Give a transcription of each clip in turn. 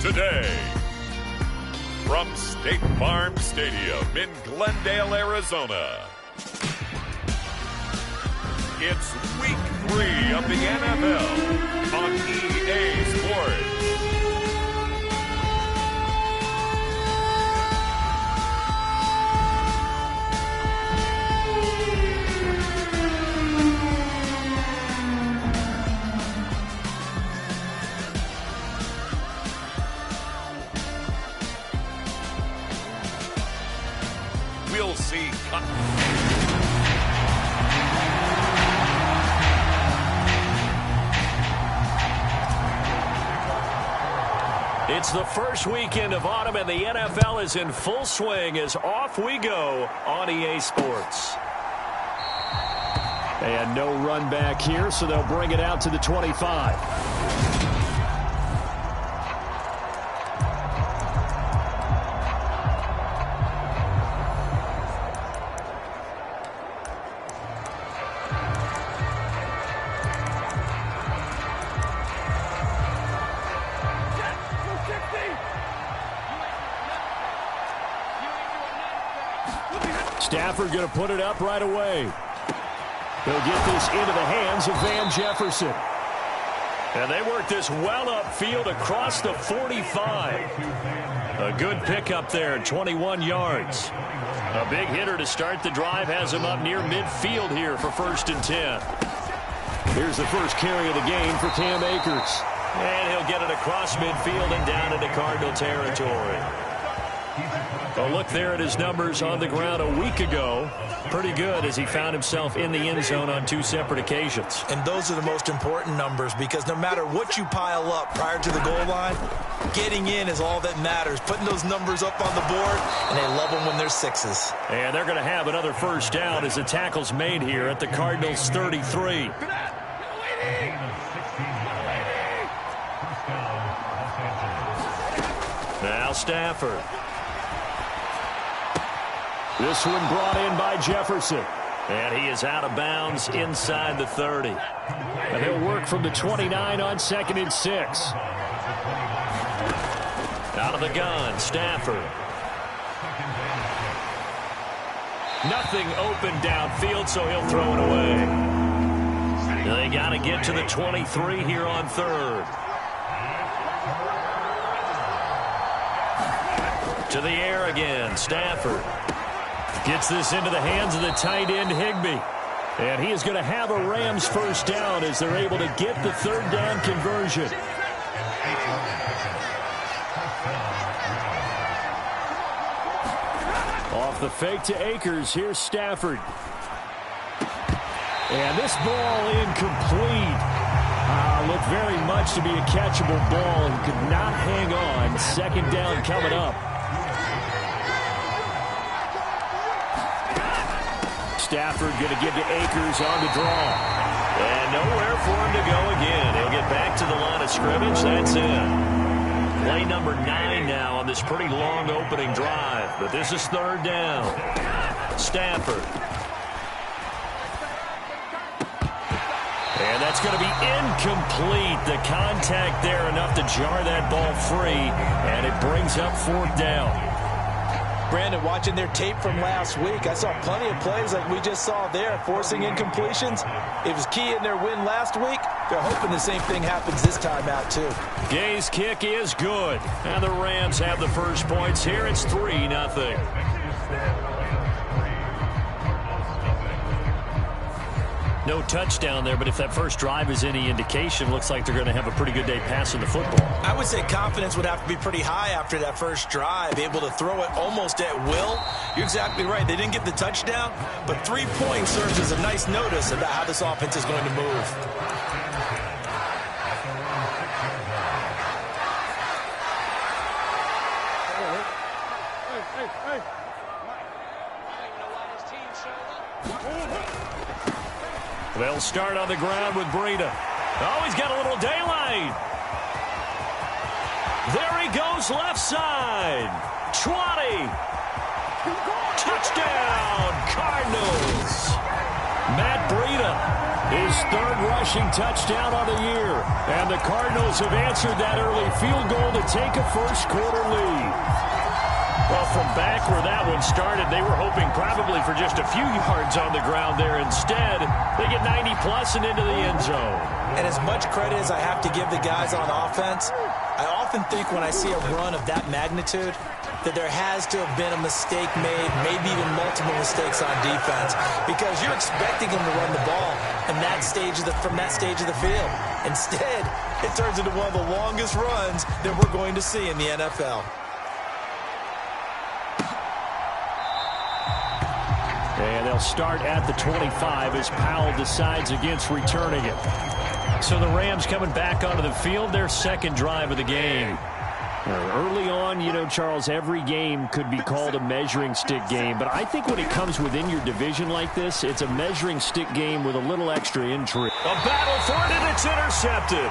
today. From State Farm Stadium in Glendale, Arizona, it's Week 3 of the NFL on EA Sports. We'll see. It's the first weekend of autumn, and the NFL is in full swing as off we go on EA Sports. And no run back here, so they'll bring it out to the 25. Stafford going to put it up right away. He'll get this into the hands of Van Jefferson. And they work this well upfield across the 45. A good pickup there, 21 yards. A big hitter to start the drive has him up near midfield here for 1st and 10. Here's the first carry of the game for Cam Akers. And he'll get it across midfield and down into Cardinal territory. A look there at his numbers on the ground a week ago. Pretty good as he found himself in the end zone on 2 separate occasions. And those are the most important numbers because no matter what you pile up prior to the goal line, getting in is all that matters. Putting those numbers up on the board, and they love them when they're 6s. And they're going to have another first down as the tackle's made here at the Cardinals' 33. Now Stafford. This one brought in by Jefferson. And he is out of bounds inside the 30. And he'll work from the 29 on 2nd and 6. Out of the gun, Stafford. Nothing open downfield, so he'll throw it away. They got to get to the 23 here on 3rd. To the air again, Stafford. Gets this into the hands of the tight end, Higbee. And he is going to have a Rams first down as they're able to get the 3rd down conversion. Off the fake to Akers, here's Stafford. And this ball incomplete. Looked very much to be a catchable ball and could not hang on. 2nd down coming up. Stafford going to give to Akers on the draw. And nowhere for him to go again. He'll get back to the line of scrimmage. That's it. Play number 9 now on this pretty long opening drive. But this is 3rd down. Stafford. And that's going to be incomplete. The contact there enough to jar that ball free. And it brings up 4th down. Brandon, watching their tape from last week, I saw plenty of plays like we just saw there, forcing incompletions. It was key in their win last week. They're hoping the same thing happens this time out, too. Gay's kick is good. And the Rams have the first points here. It's 3-0. No touchdown there, but if that first drive is any indication, looks like they're going to have a pretty good day passing the football. I would say confidence would have to be pretty high after that first drive, able to throw it almost at will. You're exactly right. They didn't get the touchdown, but 3 points serves as a nice notice about how this offense is going to move. They'll start on the ground with Breida. Oh, he's got a little daylight. There he goes left side. 20. Touchdown, Cardinals. Matt Breida His third rushing touchdown on the year. And the Cardinals have answered that early field goal to take a first-quarter lead. Well, from back where that one started, they were hoping probably for just a few yards on the ground there. Instead, they get 90-plus and into the end zone. And as much credit as I have to give the guys on offense, I often think when I see a run of that magnitude that there has to have been a mistake made, maybe even multiple mistakes on defense, because you're expecting them to run the ball from that stage of the field. Instead, it turns into one of the longest runs that we're going to see in the NFL. And they'll start at the 25 as Powell decides against returning it. So the Rams coming back onto the field, their second drive of the game. Early on, you know, Charles, every game could be called a measuring stick game. But I think when it comes within your division like this, it's a measuring stick game with a little extra intrigue. A battle for it, and it's intercepted.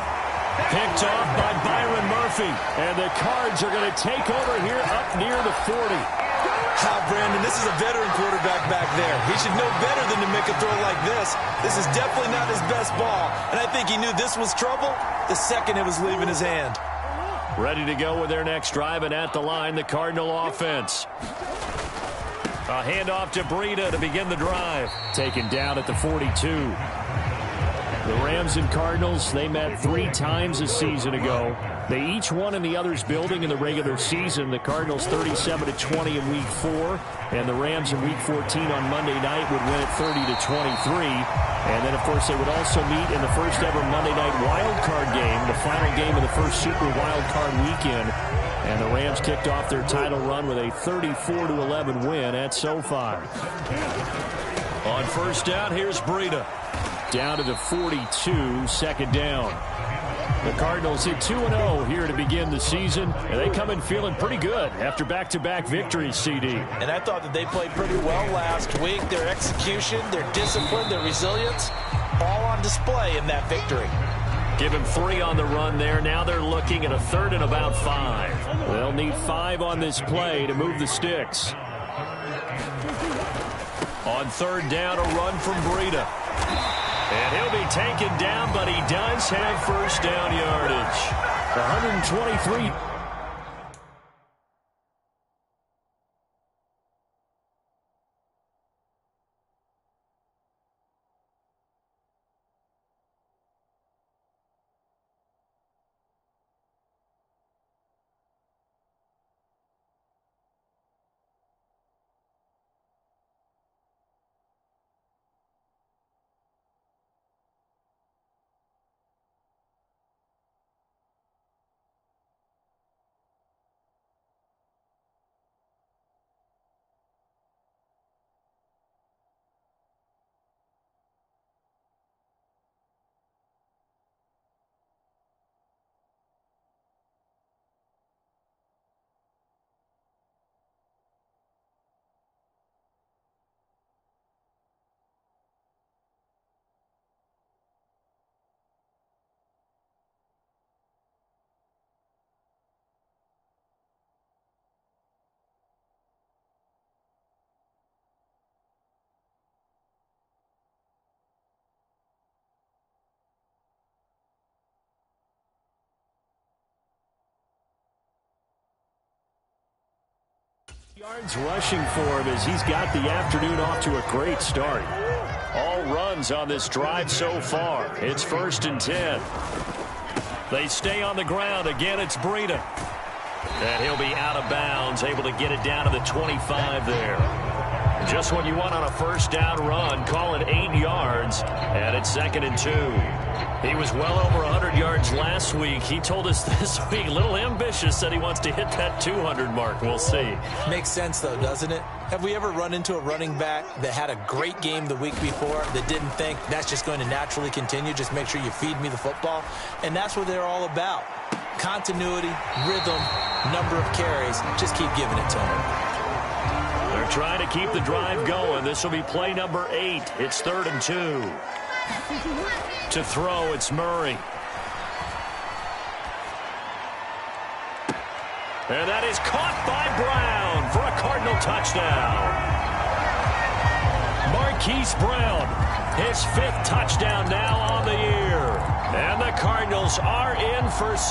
Picked off by Byron Murphy. And the Cards are going to take over here up near the 40. Brandon, this is a veteran quarterback back there. He should know better than to make a throw like this. This is definitely not his best ball, and I think he knew this was trouble the second it was leaving his hand. Ready to go with their next drive, and at the line, the Cardinal offense. A handoff to Breida to begin the drive. Taken down at the 42. The Rams and Cardinals, they met 3 times a season ago. They each won in the other's building in the regular season. The Cardinals 37-20 in Week 4, and the Rams in Week 14 on Monday night would win it 30-23. And then, of course, they would also meet in the first ever Monday night wild card game, the final game of the first Super Wild Card weekend. And the Rams kicked off their title run with a 34-11 win at SoFi. On first down, here's Breida. Down to the 42, second down. The Cardinals hit 2-0 here to begin the season, and they come in feeling pretty good after back-to-back victories, CD. And I thought that they played pretty well last week. Their execution, their discipline, their resilience, all on display in that victory. Give him 3 on the run there. Now they're looking at a third and about 5. They'll need 5 on this play to move the sticks. On third down, a run from Breida. And he'll be taken down, but he does have first down yardage. 123. Yards rushing for him as he's got the afternoon off to a great start. All runs on this drive so far. It's 1st and 10. They stay on the ground. Again, it's Breida. And he'll be out of bounds, able to get it down to the 25 there. Just what you want on a first down run. Call it 8 yards, and it's 2nd and 2. He was well over 100 yards last week. He told us this week, a little ambitious, said he wants to hit that 200 mark. We'll see. Makes sense, though, doesn't it? Have we ever run into a running back that had a great game the week before that didn't think that's just going to naturally continue? Just make sure you feed me the football. And that's what they're all about. Continuity, rhythm, number of carries. Just keep giving it to them. They're trying to keep the drive going. This will be play number 8. It's 3rd and 2. To throw, it's Murray. And that is caught by Brown for a Cardinal touchdown. Marquise Brown, his 5th touchdown now on the year. And the Cardinals are in for 6.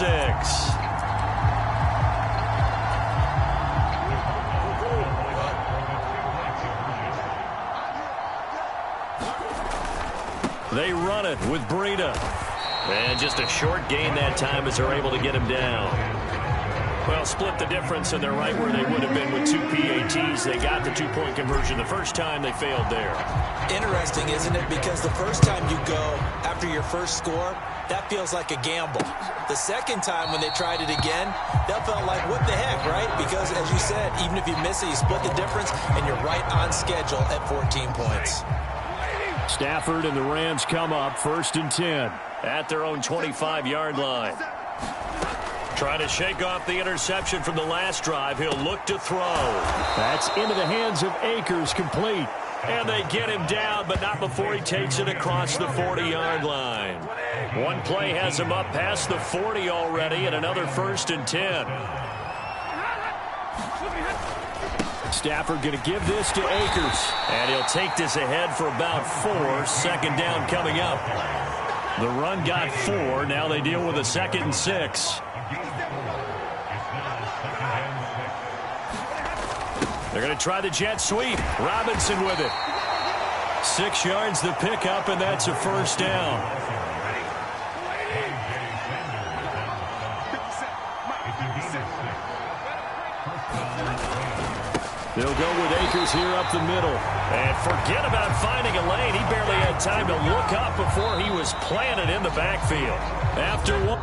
They run it with Breida. And just a short gain that time as they're able to get him down. Well, split the difference, and they're right where they would have been with 2 PATs. They got the 2-point conversion the first time. They failed there. Interesting, isn't it? Because the first time you go after your first score, that feels like a gamble. The second time when they tried it again, that felt like, what the heck, right? Because, as you said, even if you miss it, you split the difference, and you're right on schedule at 14 points. Stafford and the Rams come up 1st and 10 at their own 25-yard line. Trying to shake off the interception from the last drive. He'll look to throw. That's into the hands of Akers, complete. And they get him down, but not before he takes it across the 40-yard line. One play has him up past the 40 already, and another 1st and 10. Stafford going to give this to Akers. And he'll take this ahead for about 4. 2nd down coming up. The run got 4. Now they deal with a 2nd and 6. They're going to try the jet sweep. Robinson with it. 6 yards the pickup, and that's a 1st down. They'll go with Akers here up the middle. And forget about finding a lane. He barely had time to look up before he was planted in the backfield. After one.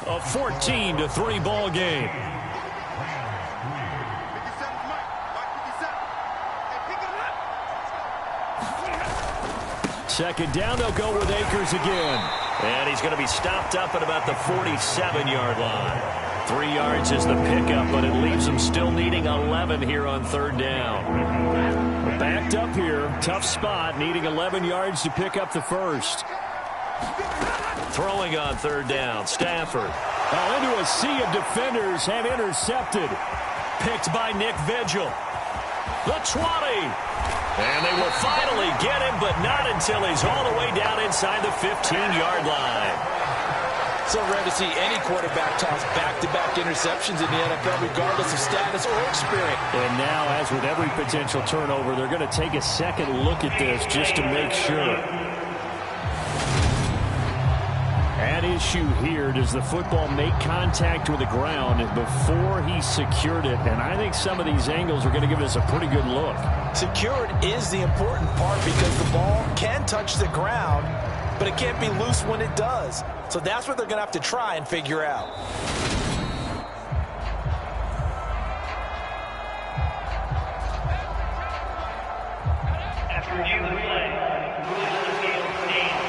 a 14-3 ball game. Second down, they'll go with Akers again. And he's going to be stopped up at about the 47-yard line. 3 yards is the pickup, but it leaves them still needing 11 here on third down. Backed up here, tough spot, needing 11 yards to pick up the first. Throwing on third down, Stafford. Into a sea of defenders and intercepted. Picked by Nick Vigil. The 20. And they will finally get him, but not until he's all the way down inside the 15-yard line. So rare to see any quarterback toss back-to-back interceptions in the NFL, regardless of status or experience. And now, as with every potential turnover, they're going to take a second look at this just to make sure. At issue here, does the football make contact with the ground before he secured it? And I think some of these angles are going to give us a pretty good look. Secured is the important part because the ball can touch the ground, but it can't be loose when it does. So that's what they're going to have to try and figure out. After review of the play, ruling on the field stands.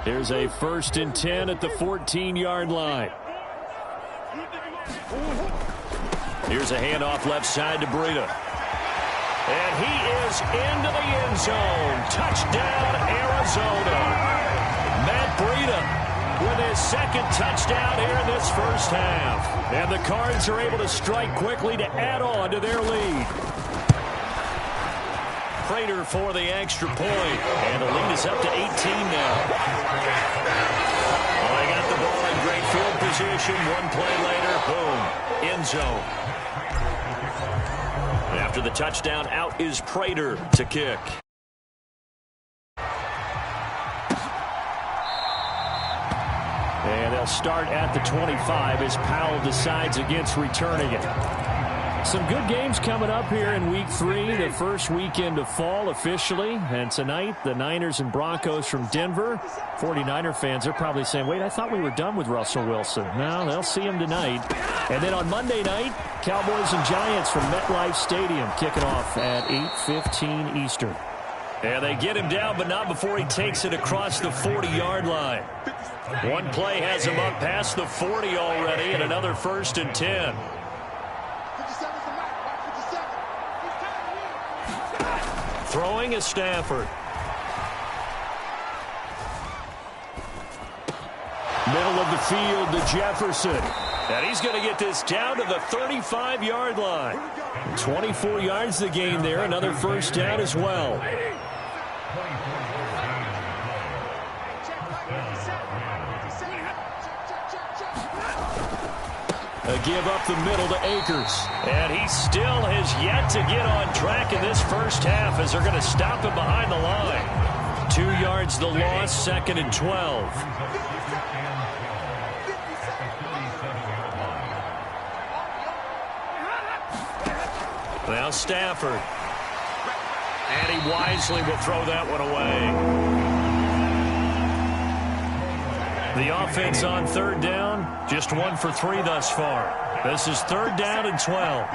Here's a 1st and 10 at the 14-yard line. Here's a handoff left side to Breida. And he is into the end zone. Touchdown, Arizona. Matt Breida with his second touchdown here in this first half. And the Cards are able to strike quickly to add on to their lead. Prater for the extra point. And the lead is up to 18 now. Well, they got the ball in great field position. One play later, boom, end zone. After the touchdown, out is Prater to kick. And they'll start at the 25 as Powell decides against returning it. Some good games coming up here in Week 3, the first weekend of fall officially. And tonight, the Niners and Broncos from Denver. 49er fans are probably saying, wait, I thought we were done with Russell Wilson. No, they'll see him tonight. And then on Monday night, Cowboys and Giants from MetLife Stadium kicking off at 8:15 Eastern. And they get him down, but not before he takes it across the 40-yard line. One play has him up past the 40 already, and another 1st and 10. Throwing is Stafford. Middle of the field to Jefferson. And he's going to get this down to the 35-yard line. 24 yards the gain there. Another 1st down as well. A give up the middle to Akers. And he still has yet to get on track in this first half as they're going to stop him behind the line. 2 yards the loss, 2nd and 12. Now Stafford. And he wisely will throw that one away. The offense on 3rd down, just 1 for 3 thus far. This is 3rd down and 12.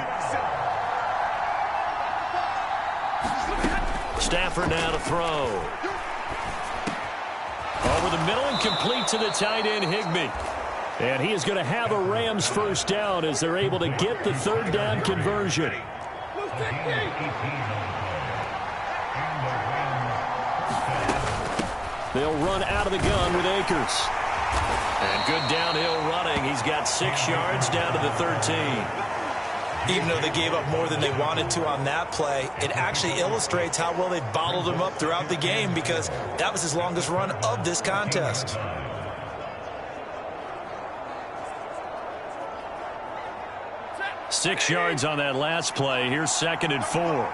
Stafford now to throw. Over the middle and complete to the tight end, Higbee. And he is going to have a Rams 1st down as they're able to get the 3rd down conversion. They'll run out of the gun with Akers. And good downhill running. He's got 6 yards down to the 13. Even though they gave up more than they wanted to on that play, it actually illustrates how well they bottled him up throughout the game because that was his longest run of this contest. Six yards on that last play. Here's 2nd and 4.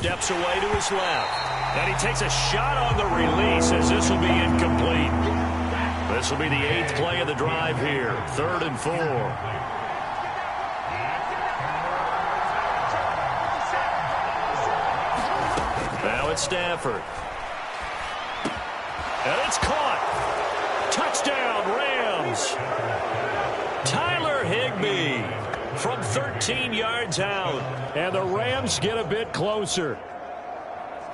steps away to his left. And he takes a shot on the release as this will be incomplete. This will be the 8th play of the drive here. 3rd and 4. Now it's Stafford. And it's caught. Touchdown, Rams. Tyler Higbee from 13 yards out. And the Rams get a bit closer.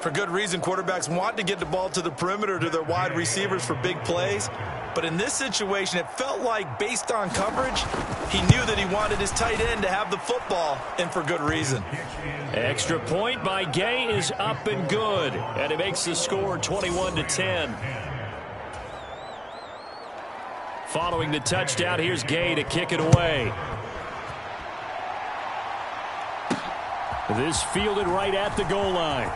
For good reason, quarterbacks want to get the ball to the perimeter to their wide receivers for big plays. But in this situation, it felt like, based on coverage, he knew that he wanted his tight end to have the football, and for good reason. Extra point by Gay is up and good. And it makes the score 21-10. Following the touchdown, here's Gay to kick it away. This fielded right at the goal line.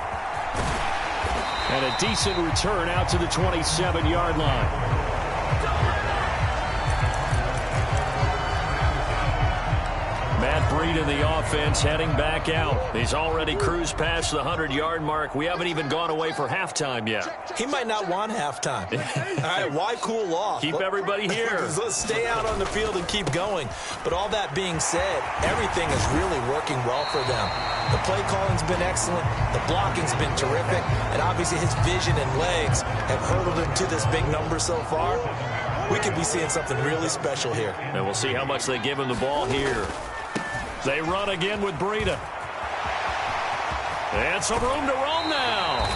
And a decent return out to the 27-yard line. Matt Breed in the offense heading back out. He's already cruised past the 100-yard mark. We haven't even gone away for halftime yet. He might not want halftime. All right, why cool off? Keep everybody here. Let's stay out on the field and keep going. But all that being said, everything is really working well for them. The play calling's been excellent. The blocking's been terrific. And obviously his vision and legs have hurdled him to this big number so far. We could be seeing something really special here. And we'll see how much they give him the ball here. They run again with Breida. And some room to roam now.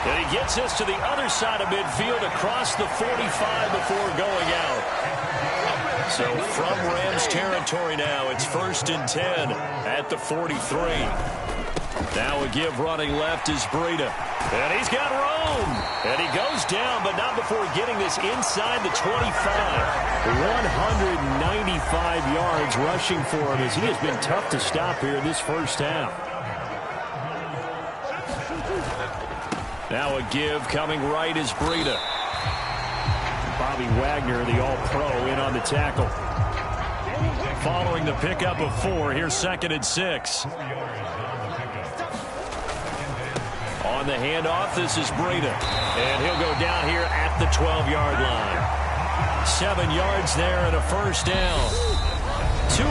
And he gets this to the other side of midfield across the 45 before going out. So from Rams territory now, it's 1st and 10 at the 43. Now a give running left is Breida. And he's got room. And he goes down, but not before getting this inside the 25. 195 yards rushing for him as he has been tough to stop here in this first half. Now a give coming right is Breida. Bobby Wagner, the all-pro, in on the tackle. Following the pickup of 4, here's 2nd and 6. On the handoff, this is Breida. And he'll go down here at the 12-yard line. 7 yards there and a first down. 2.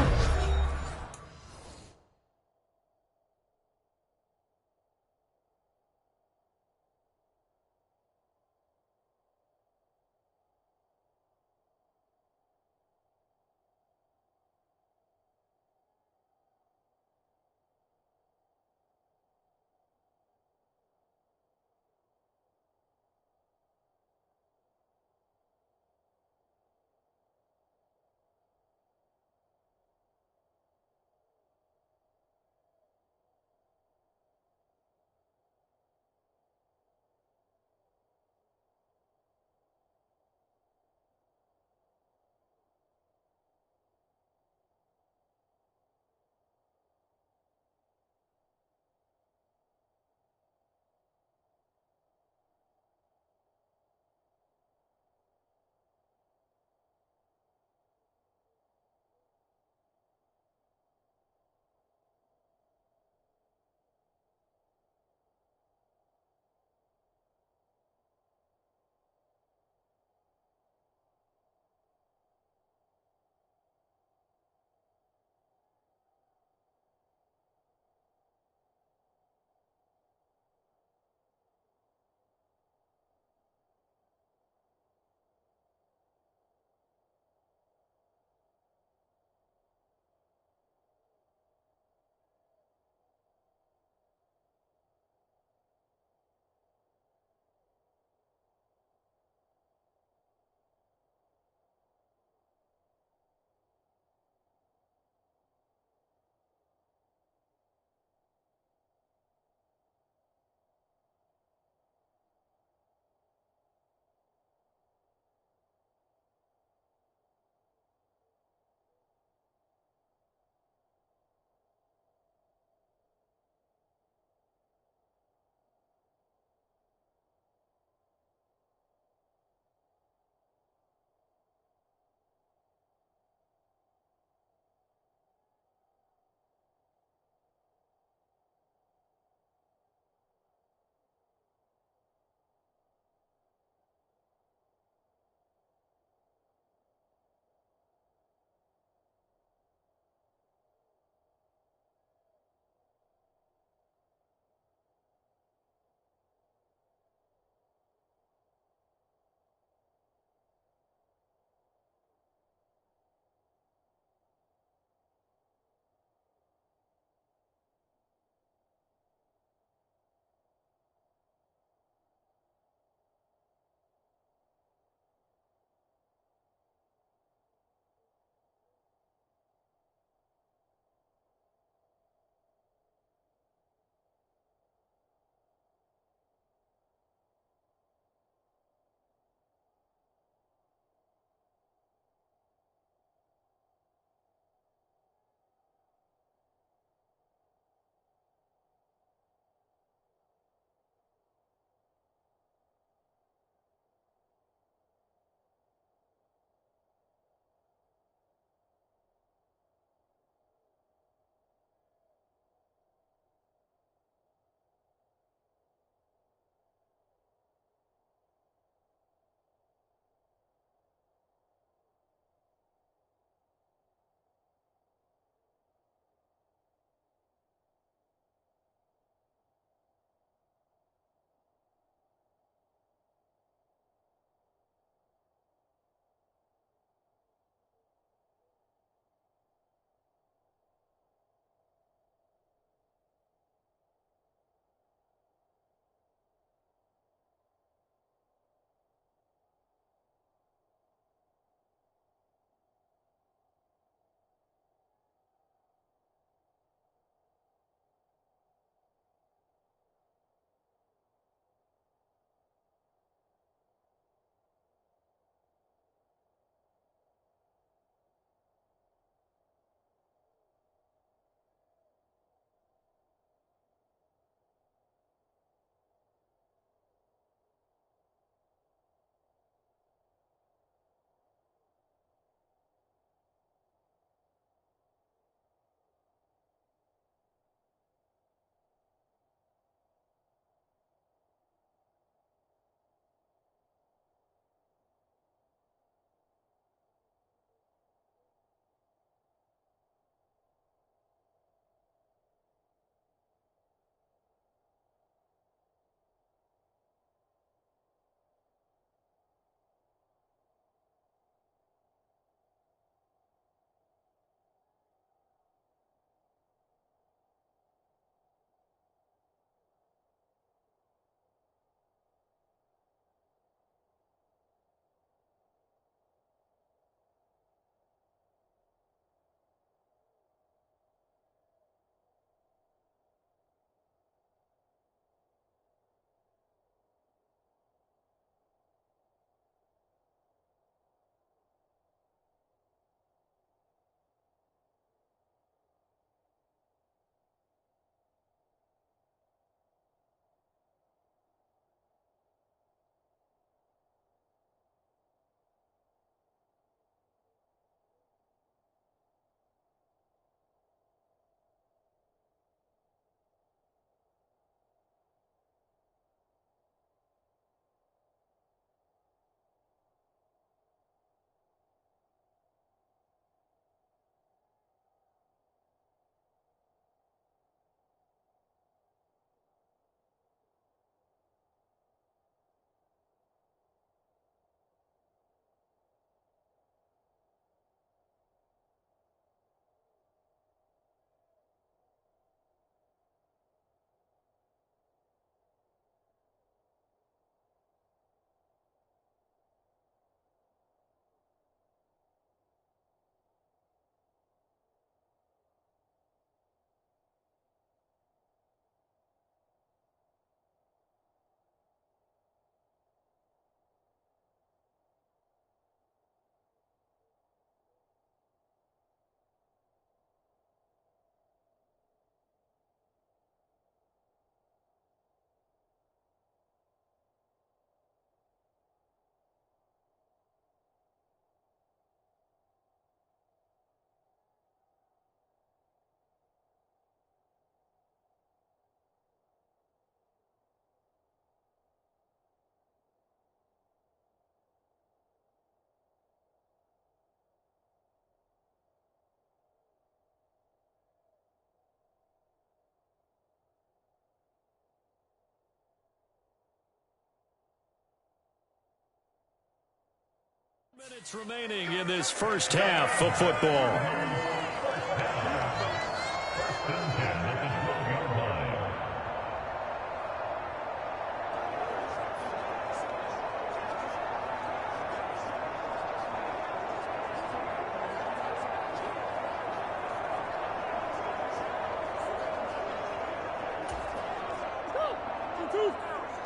Minutes remaining in this first half of football.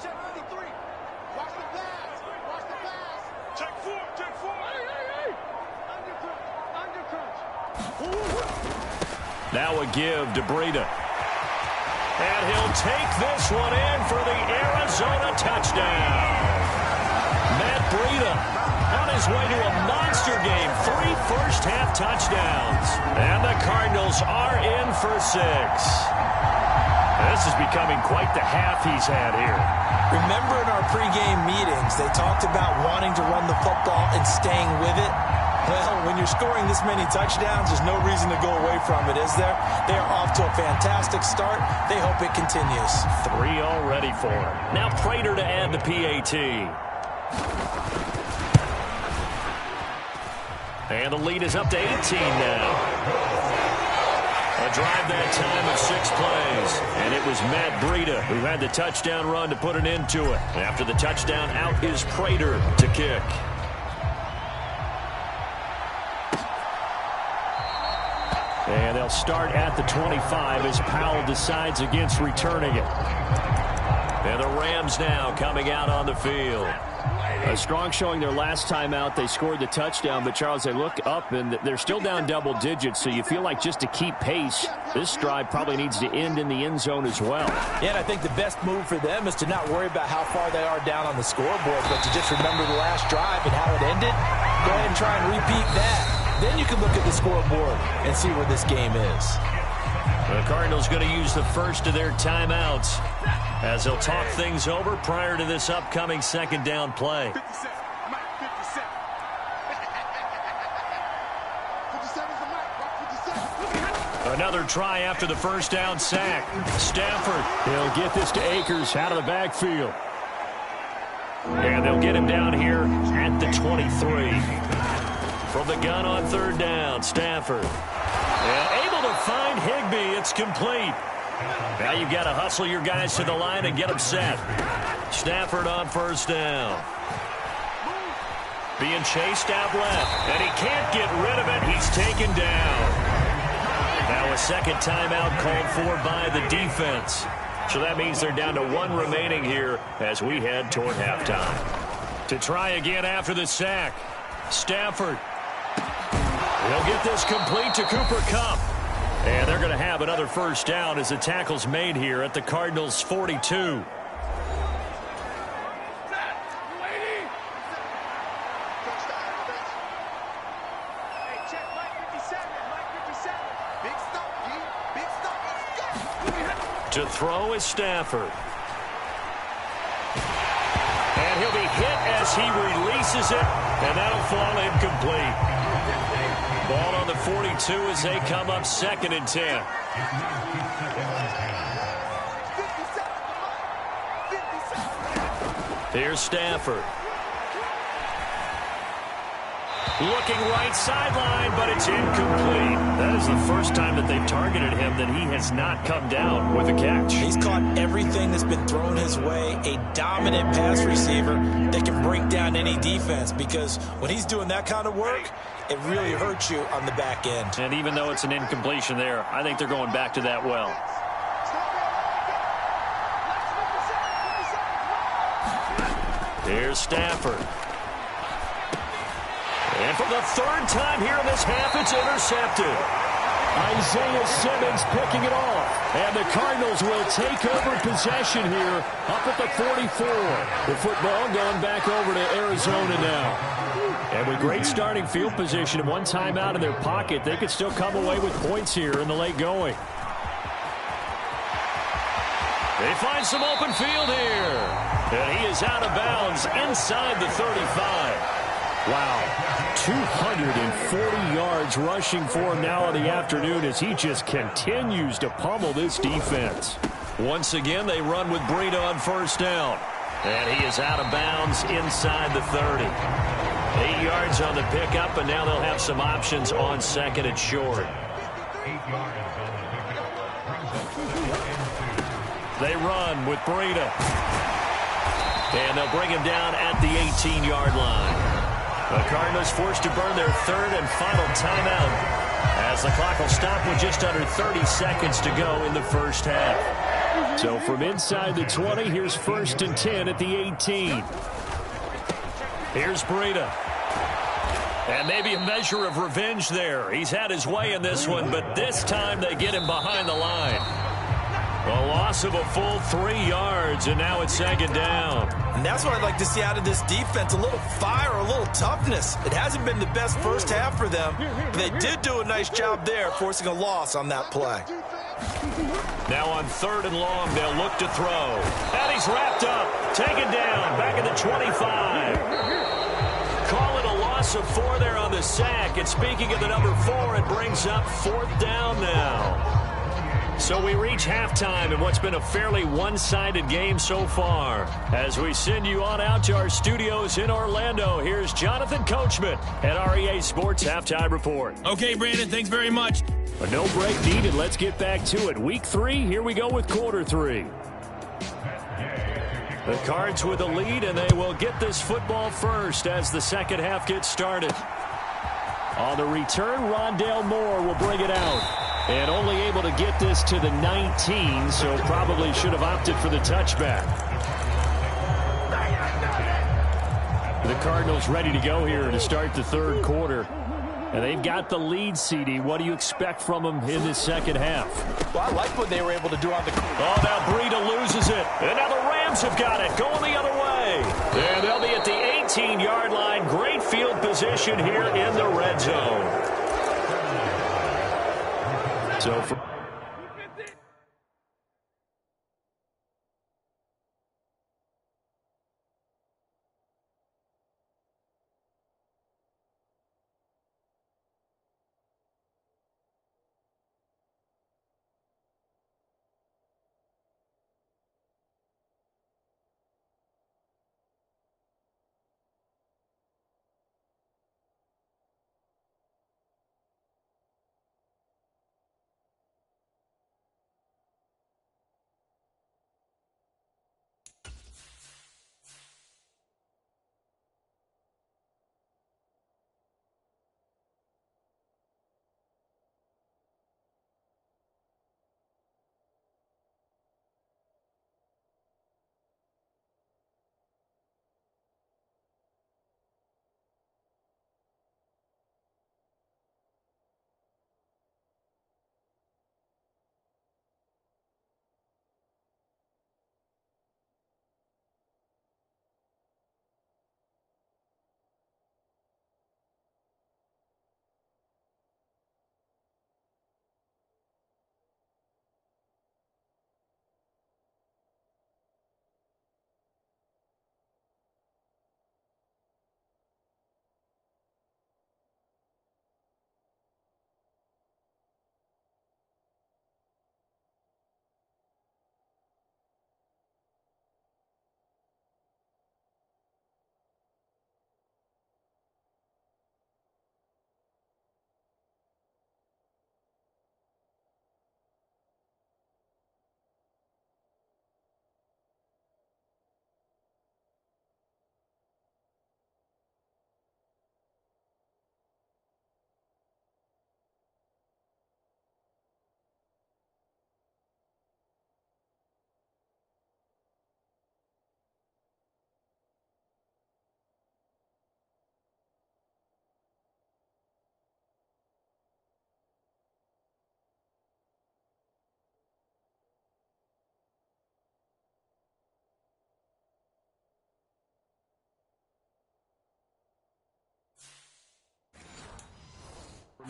Check 53. Watch the pass. Watch the pass. Check 4. Check 4. Hey. Under crunch. Now a give to Breida. And he'll take this one in for the Arizona touchdown. Matt Breida on his way to a monster game. 3 first-half touchdowns. And the Cardinals are in for 6. This is becoming quite the half he's had here. Remember in our pregame meetings, they talked about wanting to run the football and staying with it. Well, when you're scoring this many touchdowns, there's no reason to go away from it, is there? They are off to a fantastic start. They hope it continues. 3 already for him. Now Prater to add the PAT. And the lead is up to 18 now. A drive that time of 6 plays. And it was Matt Breida who had the touchdown run to put an end to it. After the touchdown, out is Prater to kick. And they'll start at the 25 as Powell decides against returning it. And the Rams now coming out on the field. A strong showing their last time out. They scored the touchdown, but Charles, they look up and they're still down double digits, so you feel like just to keep pace, this drive probably needs to end in the end zone as well. Yeah, and I think the best move for them is to not worry about how far they are down on the scoreboard, but to just remember the last drive and how it ended. Go ahead and try and repeat that. Then you can look at the scoreboard and see where this game is. The Cardinals going to use the first of their timeouts as they'll talk things over prior to this upcoming second down play. 57. I'm at 57. 57 is the mark. 57. Another try after the first down sack. Stafford, he'll get this to Akers out of the backfield. And they'll get him down here at the 23. From the gun on third down, Stafford. And able to find Higbee. It's complete. Now you've got to hustle your guys to the line and get them set. Stafford on first down. Being chased out left. And he can't get rid of it. He's taken down. Now a second timeout called for by the defense. So that means they're down to 1 remaining here as we head toward halftime. To try again after the sack. Stafford. He'll get this complete to Cooper Kupp. And they're going to have another first down as the tackle's made here at the Cardinals' 42. To throw is Stafford. And he'll be hit as he releases it, and that'll fall incomplete. Ball on the 42 as they come up 2nd and 10. Here's Stafford. Looking right sideline, but it's incomplete. That is the first time that they've targeted him that he has not come down with a catch. He's caught everything that's been thrown his way. A dominant pass receiver that can break down any defense, because when he's doing that kind of work, it really hurts you on the back end. And even though it's an incompletion there, I think they're going back to that well. Here's Stafford. And for the 3rd time here in this half, it's intercepted. Isaiah Simmons picking it off. And the Cardinals will take over possession here up at the 44. The football going back over to Arizona now. And with great starting field position and 1 timeout in their pocket, they could still come away with points here in the late going. They find some open field here. And he is out of bounds inside the 35. Wow, 240 yards rushing for him now in the afternoon as he just continues to pummel this defense. Once again, they run with Breida on first down. And he is out of bounds inside the 30. 8 yards on the pickup, and now they'll have some options on second and short. They run with Breida. And they'll bring him down at the 18-yard line. The Cardinals forced to burn their third and final timeout as the clock will stop with just under 30 seconds to go in the first half. So from inside the 20, here's 1st and 10 at the 18. Here's Breida. And maybe a measure of revenge there. He's had his way in this one, but this time they get him behind the line. A loss of a full 3 yards, and now it's 2nd down. And that's what I'd like to see out of this defense, a little fire, a little toughness. It hasn't been the best first half for them, but they did do a nice job there, forcing a loss on that play. Now on 3rd and long, they'll look to throw. And he's wrapped up, taken down, back at the 25. Call it a loss of 4 there on the sack. And speaking of the number 4, it brings up 4th down now. So we reach halftime in what's been a fairly one-sided game so far. As we send you on out to our studios in Orlando, here's Jonathan Coachman at REA Sports Halftime Report. Okay, Brandon, thanks very much. A no break needed. Let's get back to it. Week 3, here we go with quarter 3. The Cards with a lead, and they will get this football first as the second half gets started. On the return, Rondale Moore will bring it out. And only able to get this to the 19, so probably should have opted for the touchback. The Cardinals ready to go here to start the 3rd quarter. And they've got the lead, CD. What do you expect from them in this second half? Well, I like what they were able to do on the... Oh, now Breida loses it. And now the Rams have got it, going the other way. And they'll be at the 18-yard line. Great field position here in the red zone. So for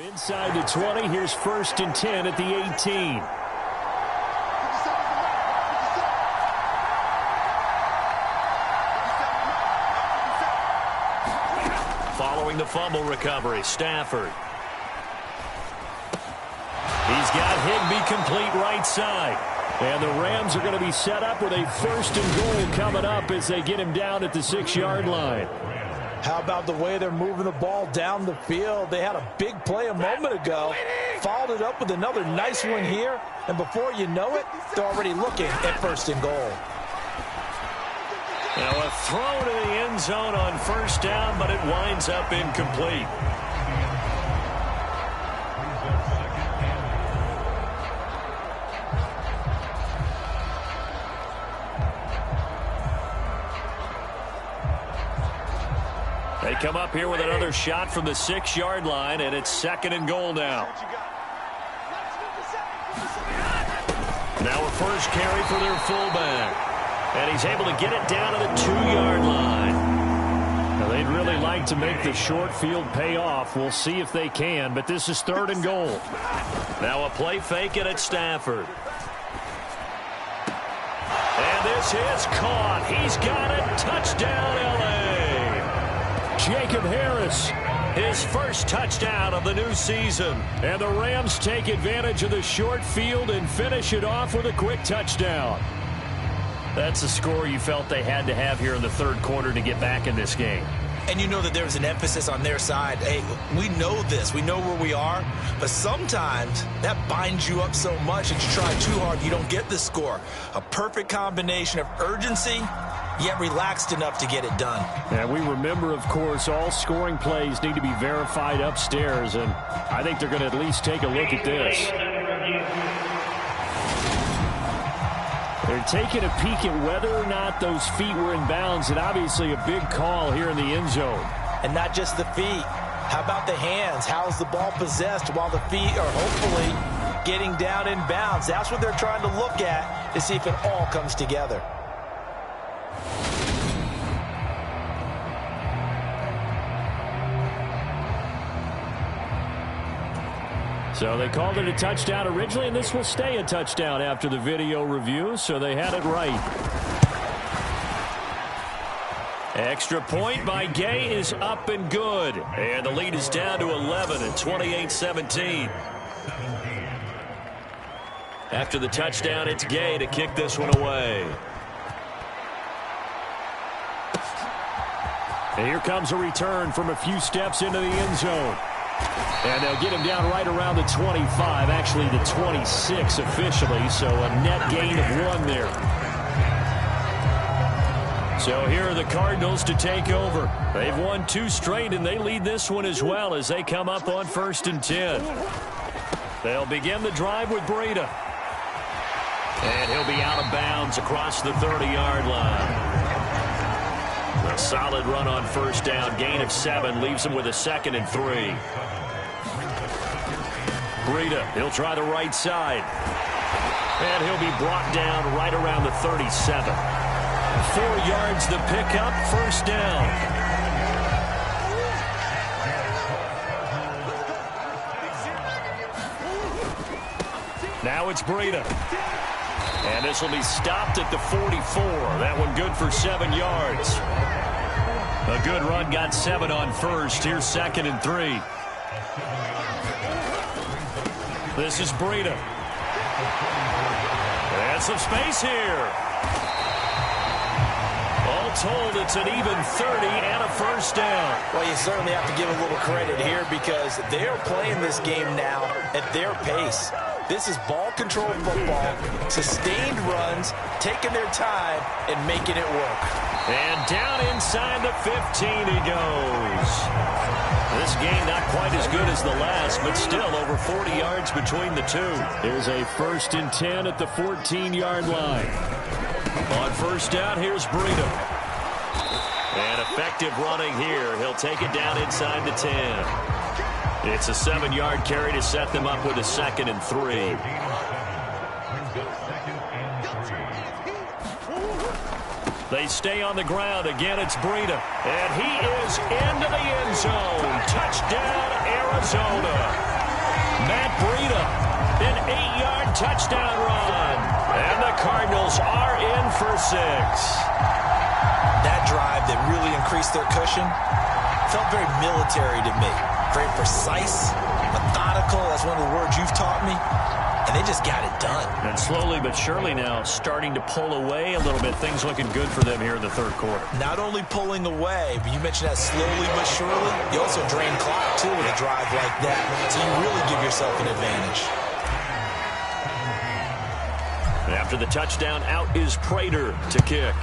from inside the 20, here's 1st and 10 at the 18. Following the fumble recovery, Stafford. He's got Higbee complete right side. And the Rams are going to be set up with a 1st and goal coming up as they get him down at the 6-yard line. How about the way they're moving the ball down the field? They had a big play a moment ago, followed it up with another nice one here, and before you know it, they're already looking at 1st and goal. Now a throw to the end zone on 1st down, but it winds up incomplete. They come up here with another shot from the 6-yard line, and it's 2nd and goal now. Now a first carry for their fullback. And he's able to get it down to the 2-yard line. Now they'd really like to make the short field pay off. We'll see if they can, but this is 3rd and goal. Now a play fake it at Stafford. And this is caught. He's got it. Touchdown, L.A. Jacob Harris, his first touchdown of the new season. And the Rams take advantage of the short field and finish it off with a quick touchdown. That's a score you felt they had to have here in the 3rd quarter to get back in this game. And you know that there's an emphasis on their side. Hey, we know this. We know where we are. But sometimes that binds you up so much that you try too hard, you don't get the score. A perfect combination of urgency, yet relaxed enough to get it done. And we remember, of course, all scoring plays need to be verified upstairs. And I think they're going to at least take a look at this. They're taking a peek at whether or not those feet were in bounds, and obviously a big call here in the end zone. And not just the feet. How about the hands? How's the ball possessed while the feet are hopefully getting down in bounds? That's what they're trying to look at to see if it all comes together. So they called it a touchdown originally, and this will stay a touchdown after the video review, so they had it right. Extra point by Gay is up and good. And the lead is down to 11 at 28-17. After the touchdown, it's Gay to kick this one away. And here comes a return from a few steps into the end zone. And they'll get him down right around the 25, actually the 26 officially, so a net gain of 1 there. So here are the Cardinals to take over. They've won 2 straight, and they lead this one as well as they come up on 1st and 10. They'll begin the drive with Breida. And he'll be out of bounds across the 30-yard line. A solid run on 1st down, gain of 7, leaves him with a 2nd and 3. Breida, he'll try the right side. And he'll be brought down right around the 37. 4 yards the pickup, 1st down. Now it's Breida. And this will be stopped at the 44. That one good for 7 yards. A good run, got 7 on 1st. Here's 2nd and 3. This is Breida. And some space here. All told, it's an even 30 and a 1st down. Well, you certainly have to give a little credit here because they're playing this game now at their pace. This is ball control football, sustained runs, taking their time, and making it work. And down inside the 15 he goes. This game not quite as good as the last, but still over 40 yards between the two. Here's a 1st and 10 at the 14-yard line. On 1st down, here's Breida. And effective running here. He'll take it down inside the 10. It's a 7-yard carry to set them up with a 2nd and 3. They stay on the ground. Again, it's Breida. And he is into the end zone. Touchdown, Arizona. Matt Breida, an 8-yard touchdown run. And the Cardinals are in for 6. That drive that really increased their cushion felt very military to me. Very precise, methodical. methodical. That's one of the words you've taught me. And they just got it done. And slowly but surely now starting to pull away a little bit. Things looking good for them here in the third quarter. Not only pulling away, but you mentioned that slowly but surely. You also drain clock, too, with a drive like that. So you really give yourself an advantage. After the touchdown, out is Prater to kick.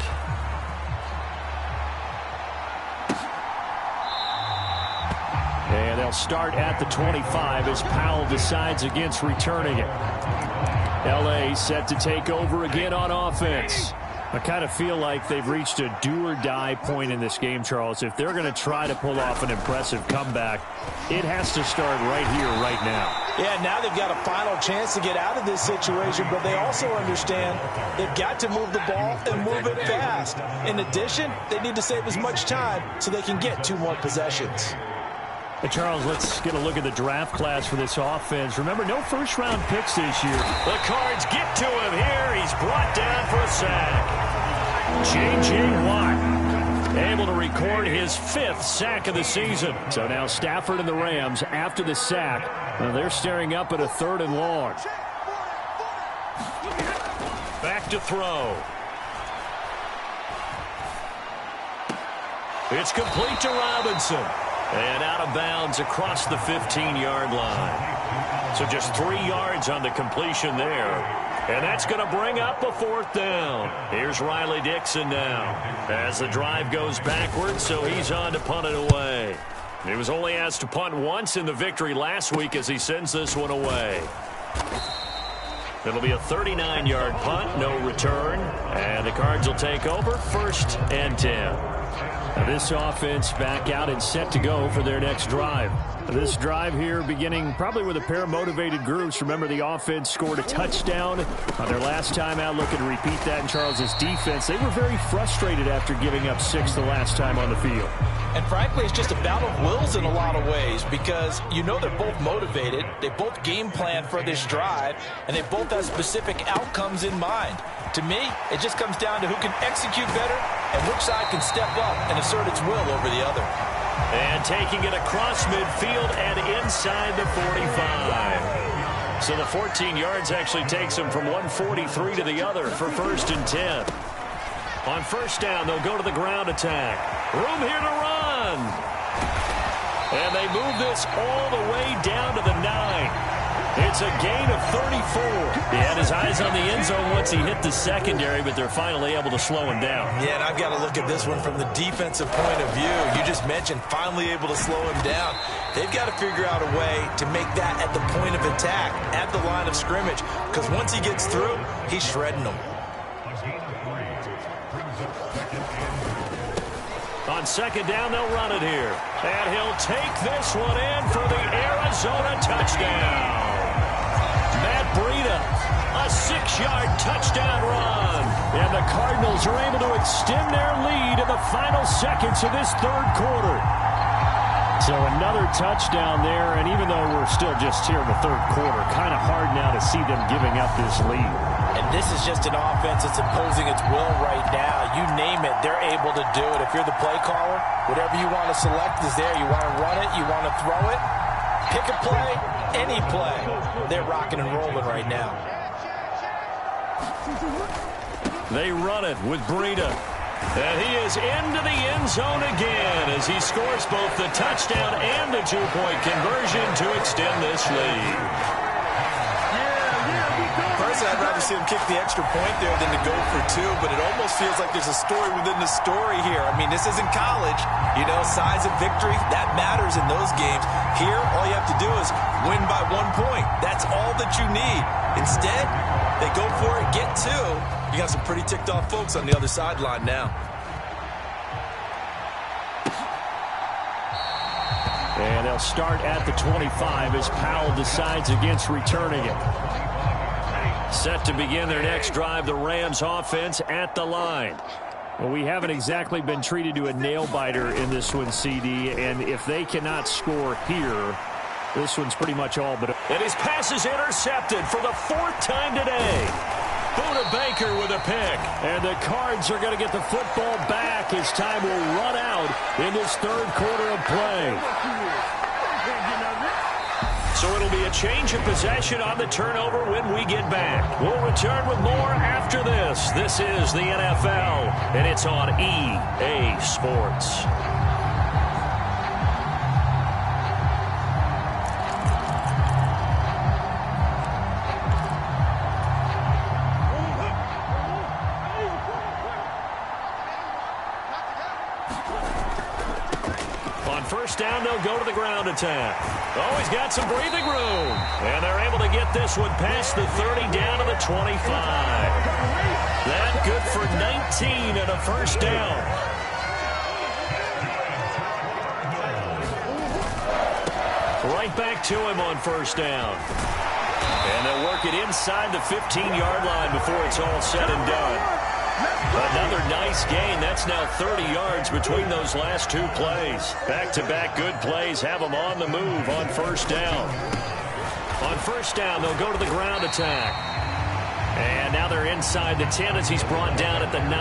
And they'll start at the 25 as Powell decides against returning it. L.A. set to take over again on offense. I kind of feel like they've reached a do-or-die point in this game, Charles. If they're going to try to pull off an impressive comeback, it has to start right here, right now. Yeah, now they've got a final chance to get out of this situation, but they also understand they've got to move the ball and move it fast. In addition, they need to save as much time so they can get 2 more possessions. Hey, Charles, let's get a look at the draft class for this offense. Remember, no first-round picks this year. The Cards get to him here. He's brought down for a sack. J.J. Watt able to record his 5th sack of the season. So now Stafford and the Rams, after the sack, they're staring up at a 3rd and long. Back to throw. It's complete to Robinson. And out of bounds across the 15-yard line. So just 3 yards on the completion there. And that's going to bring up a 4th down. Here's Riley Dixon now as the drive goes backwards, so he's on to punt it away. He was only asked to punt once in the victory last week as he sends this one away. It'll be a 39-yard punt, no return. And the Cards will take over 1st and 10. Now this offense back out and set to go for their next drive. This drive here beginning probably with a pair of motivated groups. Remember, the offense scored a touchdown on their last time out. Looking to repeat that in Charles's defense. They were very frustrated after giving up 6 the last time on the field. And frankly, it's just a battle of wills in a lot of ways because you know they're both motivated. They both game plan for this drive, and they both have specific outcomes in mind. To me, it just comes down to who can execute better and which side can step up and assert its will over the other. And taking it across midfield and inside the 45. So the 14 yards actually takes him from 143 to the other for 1st and 10. On 1st down, they'll go to the ground attack. Room here to run. And they move this all the way down to the 9. It's a gain of 34. He had his eyes on the end zone once he hit the secondary, but they're finally able to slow him down. Yeah, and I've got to look at this one from the defensive point of view. You just mentioned finally able to slow him down. They've got to figure out a way to make that at the point of attack, at the line of scrimmage, because once he gets through, he's shredding them. On 2nd down, they'll run it here. And he'll take this one in for the Arizona touchdown. Matt Breida, a 6-yard touchdown run. And the Cardinals are able to extend their lead in the final seconds of this 3rd quarter. So another touchdown there, and even though we're still just here in the 3rd quarter, kind of hard now to see them giving up this lead. And this is just an offense that's imposing its will right now. You name it, they're able to do it. If you're the play caller, whatever you want to select is there. You want to run it, you want to throw it, pick a play, any play. They're rocking and rolling right now. They run it with Breida. And he is into the end zone again as he scores both the touchdown and the 2-point conversion to extend this lead. Personally, I'd rather see him kick the extra point there than to go for 2, but it almost feels like there's a story within the story here. I mean, this isn't college. You know, size of victory, that matters in those games. Here, all you have to do is win by 1 point. That's all that you need. Instead, they go for it, get 2. You got some pretty ticked off folks on the other sideline now. And they'll start at the 25 as Powell decides against returning it. Set to begin their next drive, the Rams offense at the line. Well, we haven't exactly been treated to a nail-biter in this one, CD, and if they cannot score here, this one's pretty much all but... And his pass is intercepted for the 4th time today. Buda Baker with a pick. And the Cards are going to get the football back as time will run out in this 3rd quarter of play. So it'll be a change of possession on the turnover when we get back. We'll return with more after this. This is the NFL, and it's on EA Sports. First down, they'll go to the ground attack. Oh, he's got some breathing room. And they're able to get this one past the 30 down to the 25. That good for 19 and a first down. Right back to him on first down. And they'll work it inside the 15-yard line before it's all said and done. Another nice gain. That's now 30 yards between those last two plays. Back-to-back good plays have them on the move on first down. On first down, they'll go to the ground attack. And now they're inside the 10 as he's brought down at the 9.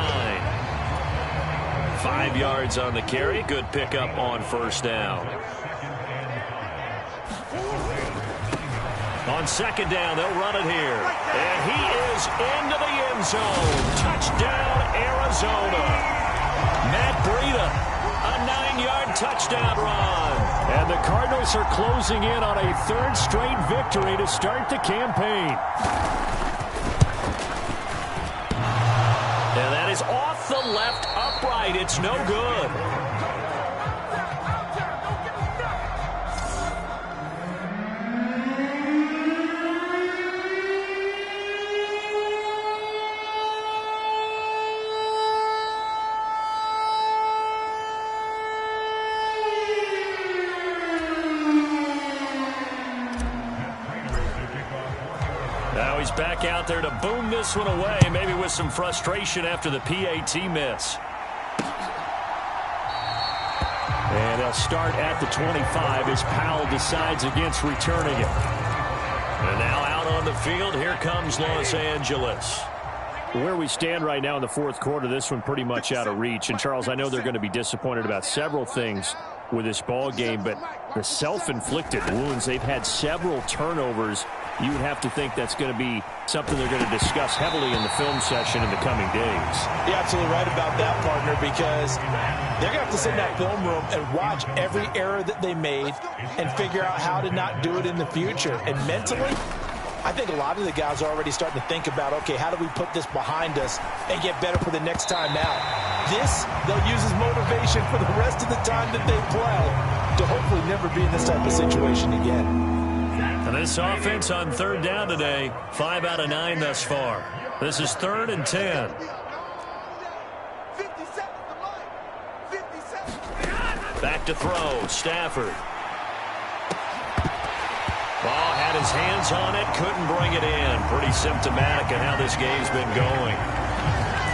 5 yards on the carry. Good pickup on first down. On second down, they'll run it here. And he is into the end zone. Touchdown, Arizona. Matt Breida, a 9-yard touchdown run. And the Cardinals are closing in on a third straight victory to start the campaign. And that is off the left upright. It's no good. Now he's back out there to boom this one away, maybe with some frustration after the PAT miss. And they'll start at the 25 as Powell decides against returning it. And now out on the field, here comes Los Angeles. Where we stand right now in the fourth quarter, this one pretty much out of reach. And, Charles, I know they're going to be disappointed about several things with this ball game, but the self-inflicted wounds, they've had several turnovers. You would have to think that's going to be something they're going to discuss heavily in the film session in the coming days. You're absolutely right about that, partner, because they're going to have to sit in that film room and watch every error that they made and figure out how to not do it in the future. And mentally, I think a lot of the guys are already starting to think about, okay, how do we put this behind us and get better for the next time out? This, they'll use as motivation for the rest of the time that they play to hopefully never be in this type of situation again. And this offense on third down today, 5 out of 9 thus far. This is 3rd and 10. Back to throw, Stafford. Ball had his hands on it, couldn't bring it in. Pretty symptomatic of how this game's been going.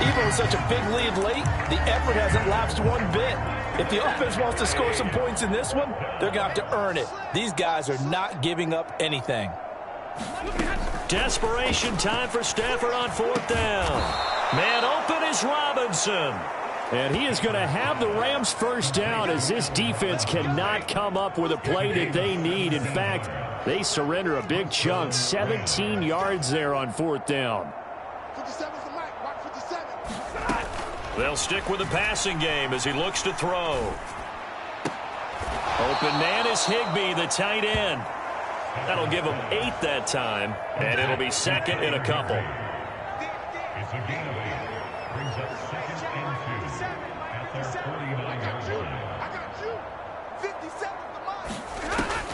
Even with such a big lead late, the effort hasn't lapsed one bit. If the offense wants to score some points in this one, they're going to have to earn it. These guys are not giving up anything. Desperation time for Stafford on 4th down. Man open is Robinson. And he is going to have the Rams first down as this defense cannot come up with a play that they need. In fact, they surrender a big chunk, 17 yards there on 4th down. They'll stick with the passing game as he looks to throw. Open man is Higbee, the tight end. That'll give him 8 that time, and it'll be 2nd and a couple.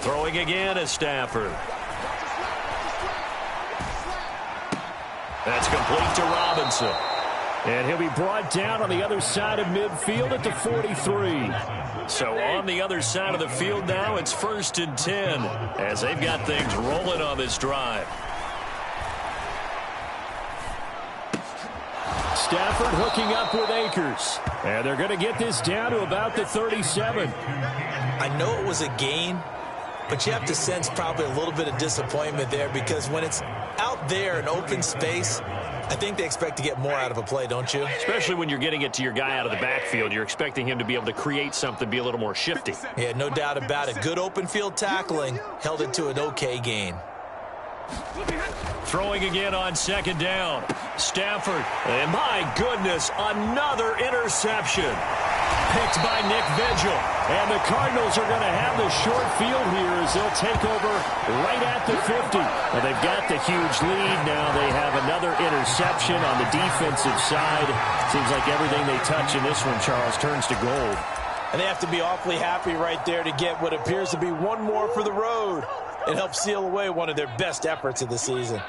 Throwing again is Stafford. That's complete to Robinson. And he'll be brought down on the other side of midfield at the 43. So on the other side of the field now, it's 1st and 10 as they've got things rolling on this drive. Stafford hooking up with Akers. And they're going to get this down to about the 37. I know it was a gain, but you have to sense probably a little bit of disappointment there because when it's out there in open space, I think they expect to get more out of a play, don't you? Especially when you're getting it to your guy out of the backfield. You're expecting him to be able to create something, be a little more shifty. Yeah, no doubt about it. Good open field tackling held it to an okay gain. Throwing again on second down. Stafford. And my goodness, another interception. Picked by Nick Vigil. And the Cardinals are going to have the short field here as they'll take over right at the 50. And they've got the huge lead. Now they have another interception on the defensive side. Seems like everything they touch in this one, Charles, turns to gold. And they have to be awfully happy right there to get what appears to be one more for the road. It helps seal away one of their best efforts of the season.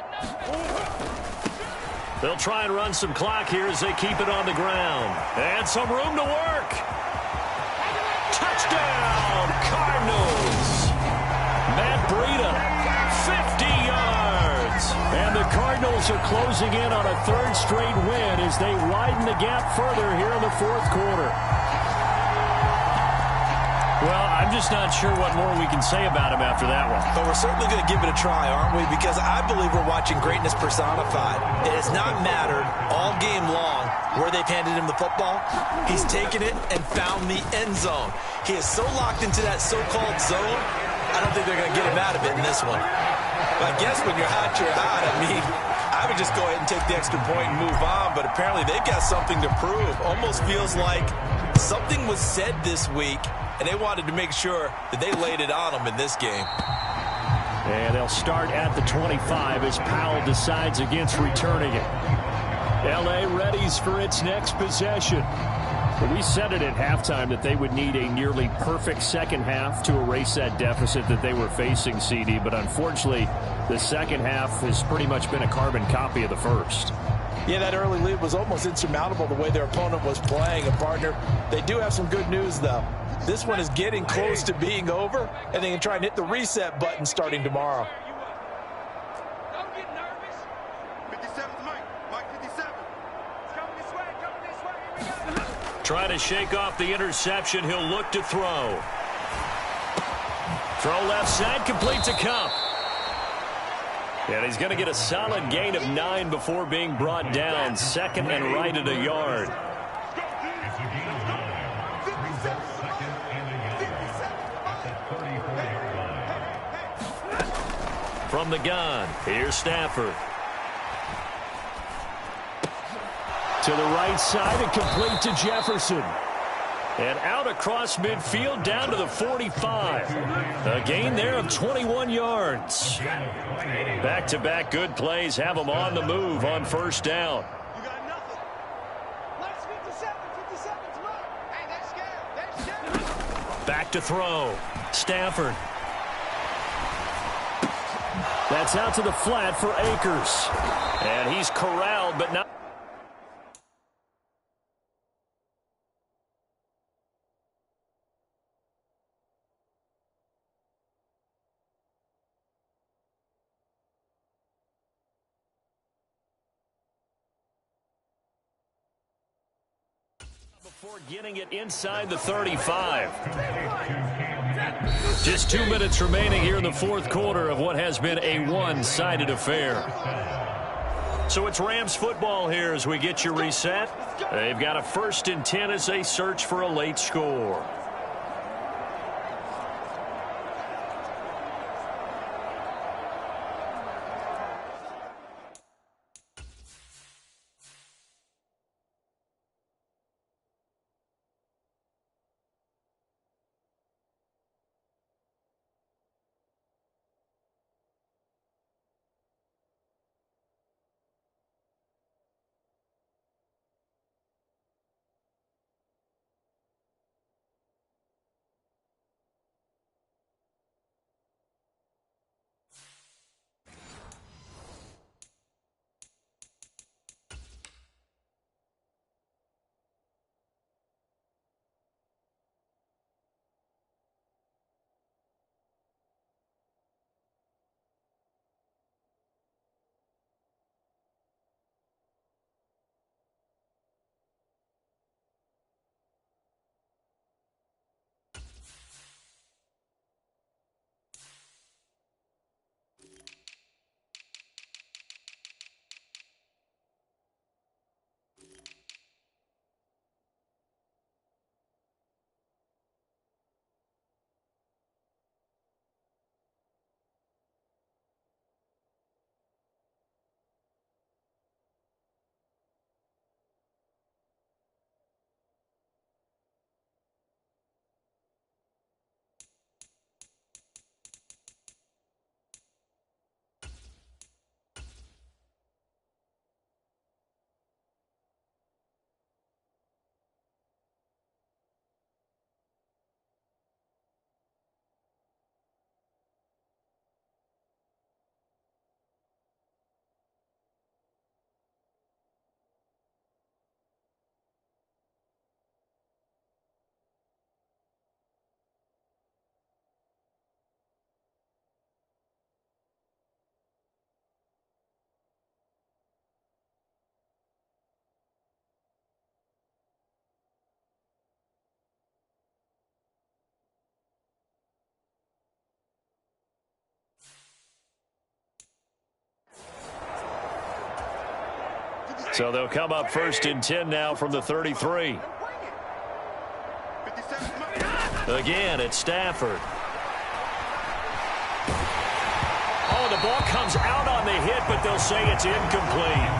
They'll try and run some clock here as they keep it on the ground. And some room to work. Touchdown, Cardinals. Matt Breida, 50 yards. And the Cardinals are closing in on a third straight win as they widen the gap further here in the fourth quarter. Well, I'm just not sure what more we can say about him after that one. But we're certainly going to give it a try, aren't we? Because I believe we're watching greatness personified. It has not mattered all game long where they've handed him the football. He's taken it and found the end zone. He is so locked into that so-called zone, I don't think they're going to get him out of it in this one. But I guess when you're hot, you're hot. I mean, I would just go ahead and take the extra point and move on. But apparently they've got something to prove. Almost feels like something was said this week, and they wanted to make sure that they laid it on them in this game. And they'll start at the 25 as Powell decides against returning it. L.A. readies for its next possession. But we said it at halftime that they would need a nearly perfect second half to erase that deficit that they were facing, CD. But unfortunately, the second half has pretty much been a carbon copy of the first. Yeah, that early lead was almost insurmountable the way their opponent was playing. And, partner, they do have some good news, though. This one is getting close to being over, and they can try and hit the reset button starting tomorrow. Don't get nervous. 57's Mike 57. It's coming this way, Here we go. Trying to shake off the interception. He'll look to throw. Throw left side, complete to Cup. And he's going to get a solid gain of 9 before being brought down. Second and right at a yard. From the gun, here's Stafford. To the right side and complete to Jefferson. And out across midfield down to the 45. A gain there of 21 yards. Back-to-back good plays have them on the move on first down. You got nothing. Let's 57. 57's Mike. Hey, they're scared. Back to throw. Stafford. That's out to the flat for Akers. And he's corralled, but not. Before getting it inside the 35. Just 2 minutes remaining here in the fourth quarter of what has been a one-sided affair. So it's Rams football here as we get you reset. They've got a 1st and 10 as they search for a late score. So they'll come up 1st and 10 now from the 33. Again, it's Stafford. Oh, the ball comes out on the hit, but they'll say it's incomplete.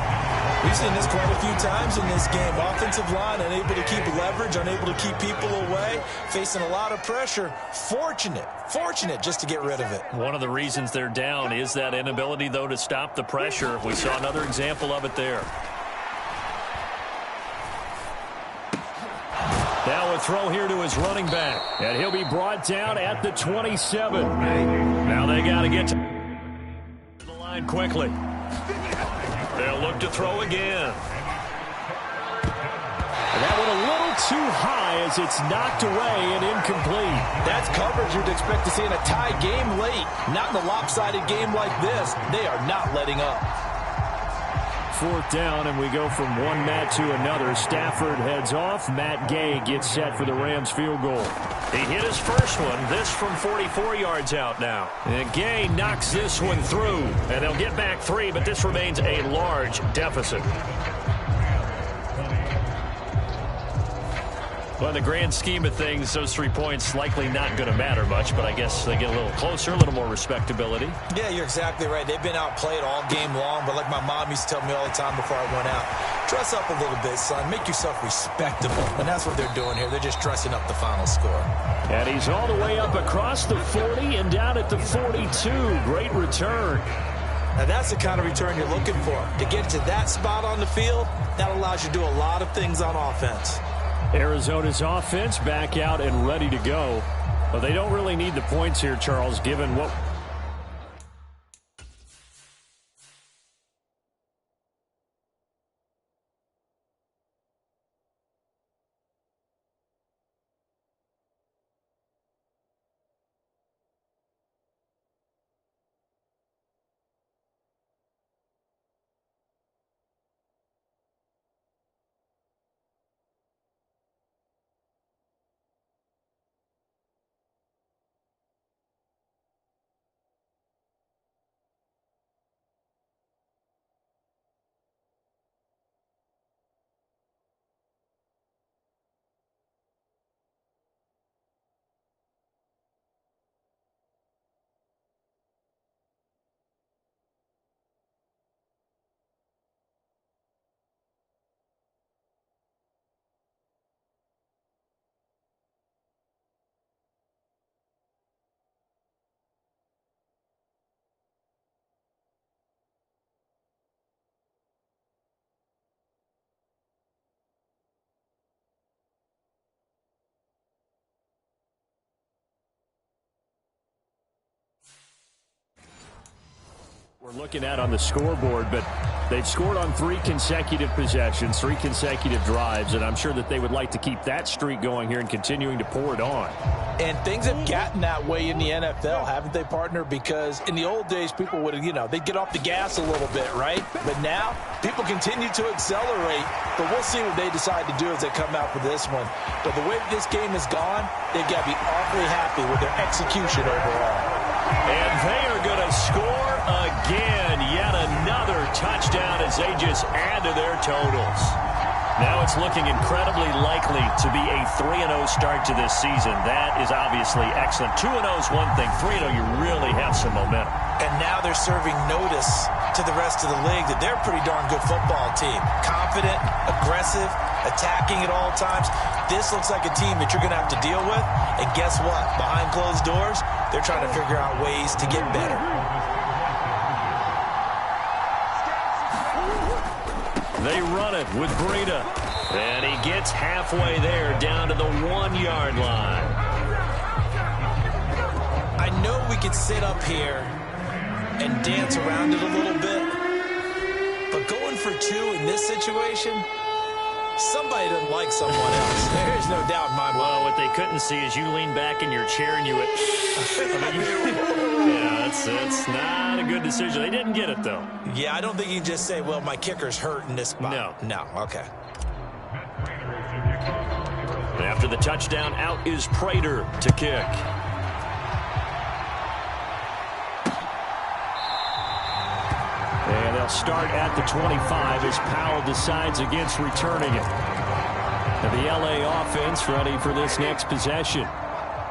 We've seen this quite a few times in this game. Offensive line unable to keep leverage, unable to keep people away, facing a lot of pressure. Fortunate just to get rid of it. One of the reasons they're down is that inability, though, to stop the pressure. We saw another example of it there. Now a throw here to his running back. And he'll be brought down at the 27. Now they got to get to the line quickly. They'll look to throw again. And that one a little too high as it's knocked away and incomplete. That's coverage you'd expect to see in a tie game late. Not in a lopsided game like this. They are not letting up. 4th down, and we go from one Matt to another. Stafford heads off. Matt Gay gets set for the Rams field goal. He hit his first one. This from 44 yards out now. And Gay knocks this one through. And they'll get back 3, but this remains a large deficit. Well, in the grand scheme of things, those 3 points likely not going to matter much, but I guess they get a little closer, a little more respectability. Yeah, you're exactly right. They've been outplayed all game long, but like my mom used to tell me all the time before I went out, dress up a little bit, son. Make yourself respectable. And that's what they're doing here. They're just dressing up the final score. And he's all the way up across the 40 and down at the 42. Great return. Now, that's the kind of return you're looking for. To get to that spot on the field, that allows you to do a lot of things on offense. Arizona's offense back out and ready to go. But they don't really need the points here, Charles, given what... We're looking at on the scoreboard, but they've scored on 3 consecutive possessions, 3 consecutive drives, and I'm sure that they would like to keep that streak going here and continuing to pour it on. And things have gotten that way in the NFL, haven't they, partner? Because in the old days, people would, they'd get off the gas a little bit, right? But now, people continue to accelerate, but we'll see what they decide to do as they come out for this one. But the way this game has gone, they've got to be awfully happy with their execution overall. And they are going to score again. Yet another touchdown as they just add to their totals. Now it's looking incredibly likely to be a 3-0 start to this season. That is obviously excellent. 2-0 is one thing. 3-0, you really have some momentum. And now they're serving notice to the rest of the league that they're a pretty darn good football team. Confident, aggressive, attacking at all times. This looks like a team that you're going to have to deal with. And guess what? Behind closed doors, they're trying to figure out ways to get better. They run it with Breida. And he gets halfway there down to the 1-yard line. I know we could sit up here and dance around it a little bit, but going for 2 in this situation, somebody doesn't like someone else. There's no doubt in my mind. Well, what they couldn't see is you lean back in your chair and you went, yeah, it's not a good decision. They didn't get it, though. Yeah, I don't think you can just say, well, my kicker's hurt in this spot. No, okay. After the touchdown, out is Prater to kick. And they'll start at the 25 as Powell decides against returning it. And the LA offense ready for this next possession.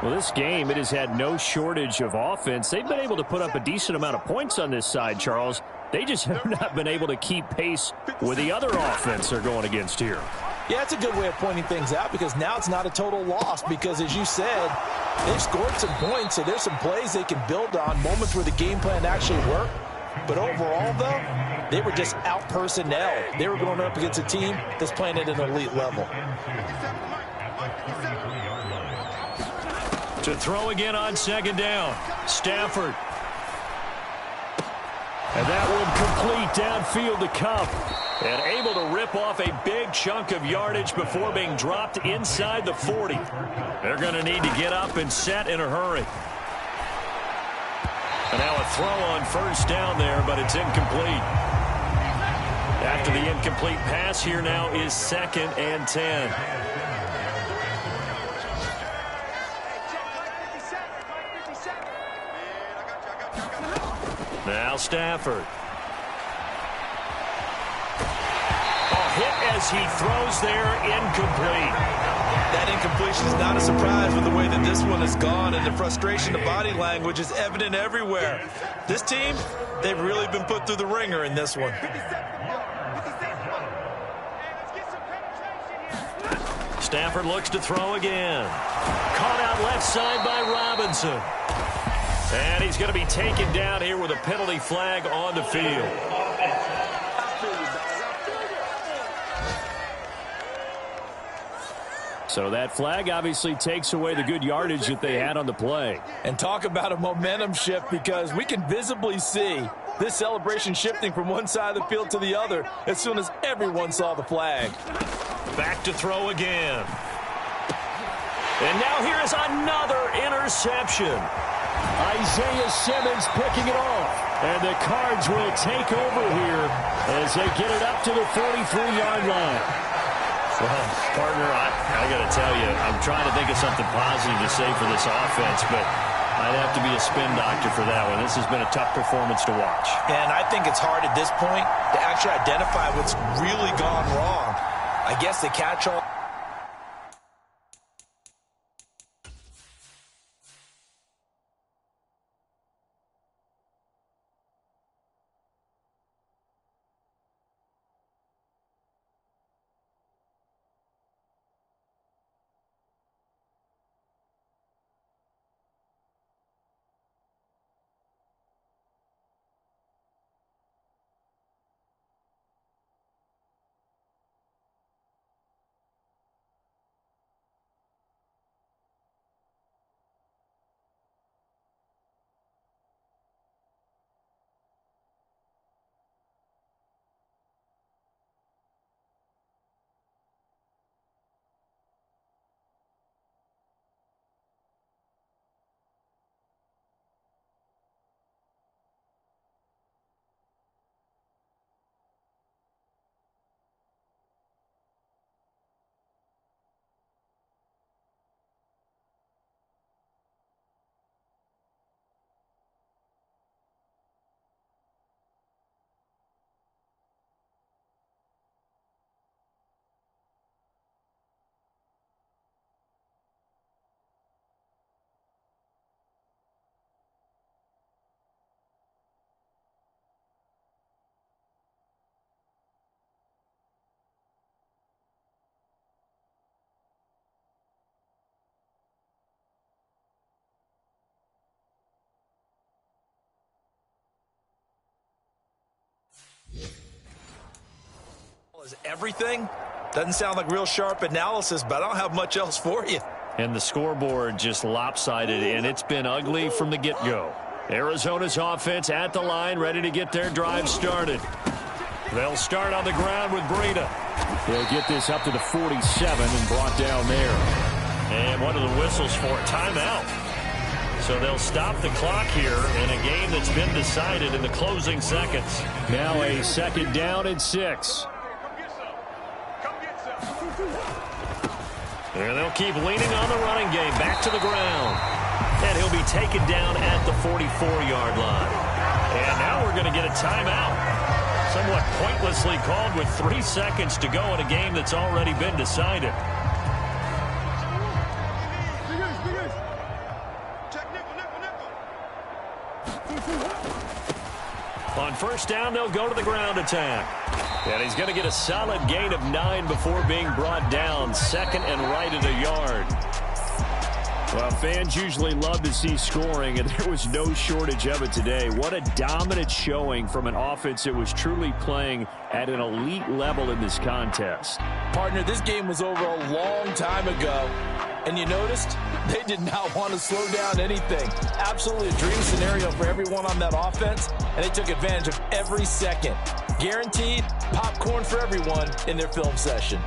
Well, this game, it has had no shortage of offense. They've been able to put up a decent amount of points on this side, Charles. They just have not been able to keep pace with the other offense they're going against here. Yeah, it's a good way of pointing things out because now it's not a total loss because, as you said, they've scored some points, so there's some plays they can build on, moments where the game plan actually worked. But overall, though, they were just out-personnel. They were going up against a team that's playing at an elite level. To throw again on second down, Stafford. And that one complete downfield to Cup. And able to rip off a big chunk of yardage before being dropped inside the 40. They're going to need to get up and set in a hurry. And now a throw on first down there, but it's incomplete. After the incomplete pass, here now is 2nd and 10. Now Stafford. Hit as he throws there, incomplete. That incompletion is not a surprise with the way that this one has gone, and the frustration, the body language is evident everywhere. This team, they've really been put through the ringer in this one. Stafford looks to throw again. Caught out left side by Robinson. And he's going to be taken down here with a penalty flag on the field. So that flag obviously takes away the good yardage that they had on the play. And talk about a momentum shift, because we can visibly see this celebration shifting from one side of the field to the other as soon as everyone saw the flag. Back to throw again. And now here is another interception. Isaiah Simmons picking it off. And the Cards will take over here as they get it up to the 43-yard line. Well, partner, I got to tell you, I'm trying to think of something positive to say for this offense, but I'd have to be a spin doctor for that one. This has been a tough performance to watch. And I think it's hard at this point to actually identify what's really gone wrong. I guess the catch-all. Is everything? Doesn't sound like real sharp analysis, but I don't have much else for you. And the scoreboard just lopsided, and it's been ugly from the get-go. Arizona's offense at the line, ready to get their drive started. They'll start on the ground with Breida. They'll get this up to the 47 and brought down there. And one of the whistles for a timeout. So they'll stop the clock here in a game that's been decided in the closing seconds. Now a 2nd down and 6. And they'll keep leaning on the running game. Back to the ground. And he'll be taken down at the 44-yard line. And now we're going to get a timeout. Somewhat pointlessly called with 3 seconds to go in a game that's already been decided. On first down, they'll go to the ground attack. And he's going to get a solid gain of 9 before being brought down. Second and right at a yard. Well, fans usually love to see scoring, and there was no shortage of it today. What a dominant showing from an offense that was truly playing at an elite level in this contest. Partner, this game was over a long time ago, and you noticed they did not want to slow down anything. Absolutely a dream scenario for everyone on that offense, and they took advantage of every second. Guaranteed popcorn for everyone in their film session.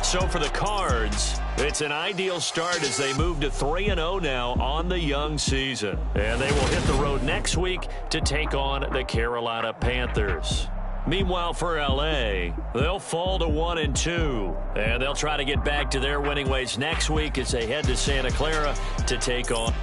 So for the Cards, it's an ideal start as they move to 3-0 now on the young season. And they will hit the road next week to take on the Carolina Panthers. Meanwhile, for L.A., they'll fall to 1-2. And they'll try to get back to their winning ways next week as they head to Santa Clara to take on